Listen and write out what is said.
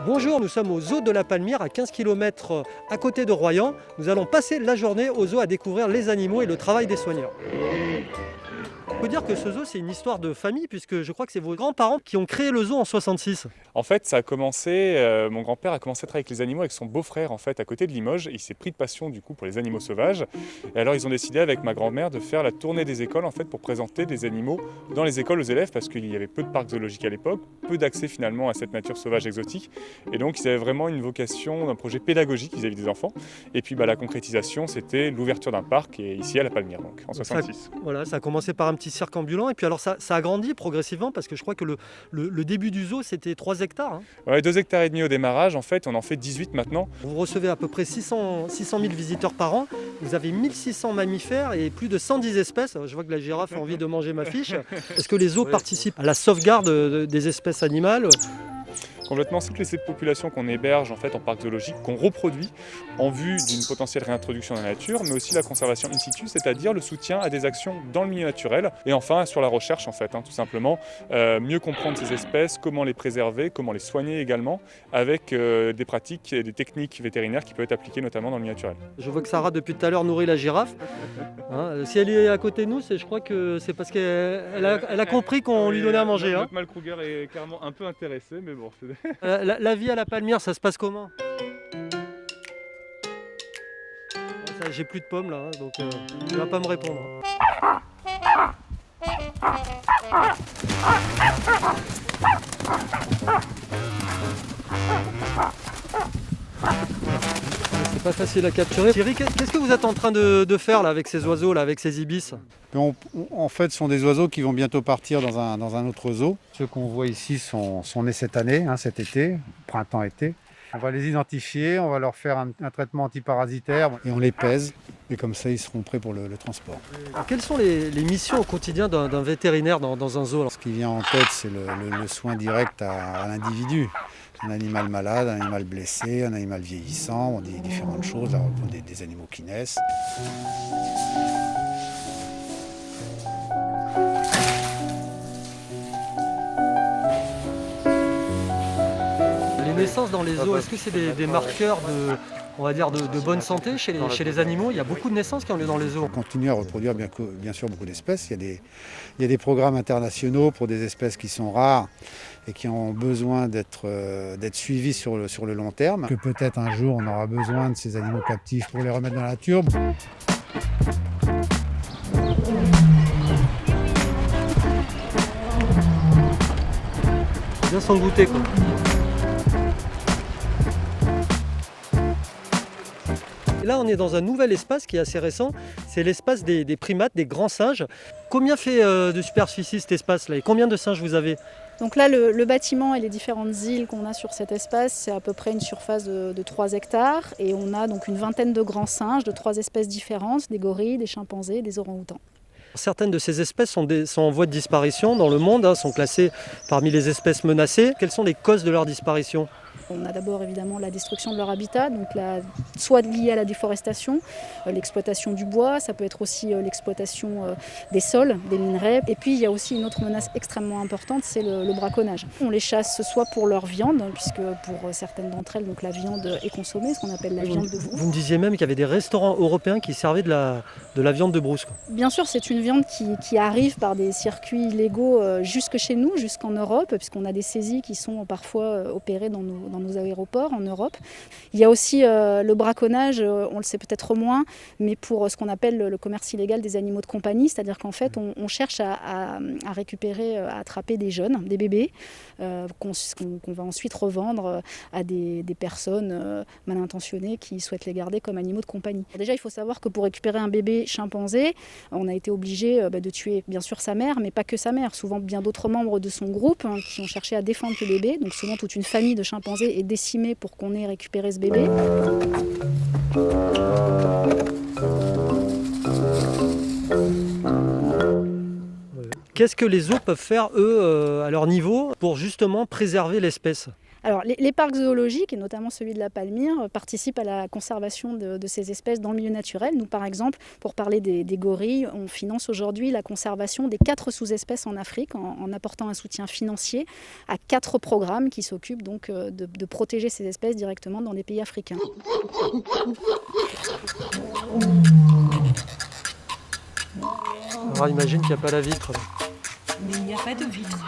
Bonjour, nous sommes au zoo de la Palmyre, à 15 km à côté de Royan. Nous allons passer la journée au zoo à découvrir les animaux et le travail des soigneurs. Il faut dire que ce zoo, c'est une histoire de famille, puisque je crois que c'est vos grands-parents qui ont créé le zoo en 66. En fait, ça a commencé, mon grand-père a commencé à travailler avec les animaux avec son beau-frère en fait, à côté de Limoges. Il s'est pris de passion du coup pour les animaux sauvages. Et alors ils ont décidé avec ma grand-mère de faire la tournée des écoles en fait, pour présenter des animaux dans les écoles aux élèves parce qu'il y avait peu de parcs zoologiques à l'époque, peu d'accès finalement à cette nature sauvage exotique. Et donc ils avaient vraiment une vocation d'un projet pédagogique vis-à-vis des enfants. Et puis la concrétisation, c'était l'ouverture d'un parc et ici à la Palmyre, donc en 66. Ça a commencé par un petit cirque ambulant, et puis alors ça a grandi progressivement, parce que je crois que le début du zoo, c'était 3 hectares. Hein. Ouais, 2,5 hectares au démarrage, en fait, on en fait 18 maintenant. Vous recevez à peu près 600 000 visiteurs par an, vous avez 1600 mammifères et plus de 110 espèces. Je vois que la girafe a envie de manger ma fiche. Est-ce que les zoos participent à la sauvegarde des espèces animales ? Complètement, c'est toutes les populations qu'on héberge en fait en parc zoologique, qu'on reproduit en vue d'une potentielle réintroduction dans la nature, mais aussi la conservation in situ, c'est-à-dire le soutien à des actions dans le milieu naturel. Et enfin, sur la recherche en fait, tout simplement, mieux comprendre ces espèces, comment les préserver, comment les soigner également, avec des pratiques et des techniques vétérinaires qui peuvent être appliquées notamment dans le milieu naturel. Je vois que Sarah depuis tout à l'heure nourrit la girafe. Hein, si elle est à côté de nous, je crois que c'est parce qu'elle a compris qu'on lui donnait à manger. Notre mâle Kruger est clairement un peu intéressé, mais bon. La vie à la Palmyre, ça se passe comment ? J'ai plus de pommes là, donc il va pas me répondre. C'est pas facile à capturer. Thierry, qu'est-ce que vous êtes en train de faire là avec ces oiseaux là, avec ces ibis ? En fait, ce sont des oiseaux qui vont bientôt partir dans un autre zoo. Ceux qu'on voit ici sont nés cette année, cet été, printemps-été. On va les identifier, on va leur faire un traitement antiparasitaire et on les pèse. Et comme ça, ils seront prêts pour le transport. Quelles sont les missions au quotidien d'un vétérinaire dans un zoo ? Ce qui vient en tête, c'est le soin direct à l'individu. Un animal malade, un animal blessé, un animal vieillissant, on dit différentes choses, des animaux qui naissent. Les naissances dans les zoos, est-ce que c'est des marqueurs de bonne santé chez les animaux ? Il y a beaucoup de naissances qui ont lieu dans les zoos. On continue à reproduire bien sûr beaucoup d'espèces. Il y a des programmes internationaux pour des espèces qui sont rares et qui ont besoin d'être suivies sur le long terme. Que peut-être un jour on aura besoin de ces animaux captifs pour les remettre dans la nature. Bien sans goûter quoi. Et là, on est dans un nouvel espace qui est assez récent. C'est l'espace des primates, des grands singes. Combien fait de superficie cet espace-là et combien de singes vous avez ? Donc là, le bâtiment et les différentes îles qu'on a sur cet espace, c'est à peu près une surface de 3 hectares. Et on a donc une vingtaine de grands singes de 3 espèces différentes, des gorilles, des chimpanzés, des orang-outans. Certaines de ces espèces sont en voie de disparition dans le monde, sont classées parmi les espèces menacées. Quelles sont les causes de leur disparition ? On a d'abord évidemment la destruction de leur habitat, donc soit liée à la déforestation, l'exploitation du bois, ça peut être aussi l'exploitation des sols, des minerais. Et puis il y a aussi une autre menace extrêmement importante, c'est le braconnage. On les chasse soit pour leur viande, puisque pour certaines d'entre elles, donc la viande est consommée, ce qu'on appelle la viande de brousse. Vous me disiez même qu'il y avait des restaurants européens qui servaient de la viande de brousse. Bien sûr, c'est une viande qui arrive par des circuits illégaux jusque chez nous, jusqu'en Europe, puisqu'on a des saisies qui sont parfois opérées dans nos aéroports en Europe. Il y a aussi le braconnage, on le sait peut-être moins, mais pour ce qu'on appelle le commerce illégal des animaux de compagnie, c'est-à-dire qu'en fait on cherche à récupérer, à attraper des jeunes, des bébés, qu'on va ensuite revendre à des personnes mal intentionnées qui souhaitent les garder comme animaux de compagnie. Déjà, il faut savoir que pour récupérer un bébé chimpanzé, on a été obligé de tuer bien sûr sa mère, mais pas que sa mère, souvent bien d'autres membres de son groupe qui ont cherché à défendre le bébé, donc souvent toute une famille de chimpanzés est décimée pour qu'on ait récupéré ce bébé. Qu'est-ce que les zoos peuvent faire, eux, à leur niveau, pour justement préserver l'espèce ? Alors, les parcs zoologiques, et notamment celui de la Palmyre, participent à la conservation de ces espèces dans le milieu naturel. Nous, par exemple, pour parler des gorilles, on finance aujourd'hui la conservation des 4 sous-espèces en Afrique en apportant un soutien financier à 4 programmes qui s'occupent donc de protéger ces espèces directement dans des pays africains. Alors imagine qu'il n'y a pas la vitre. Là. Mais il n'y a pas de vitre.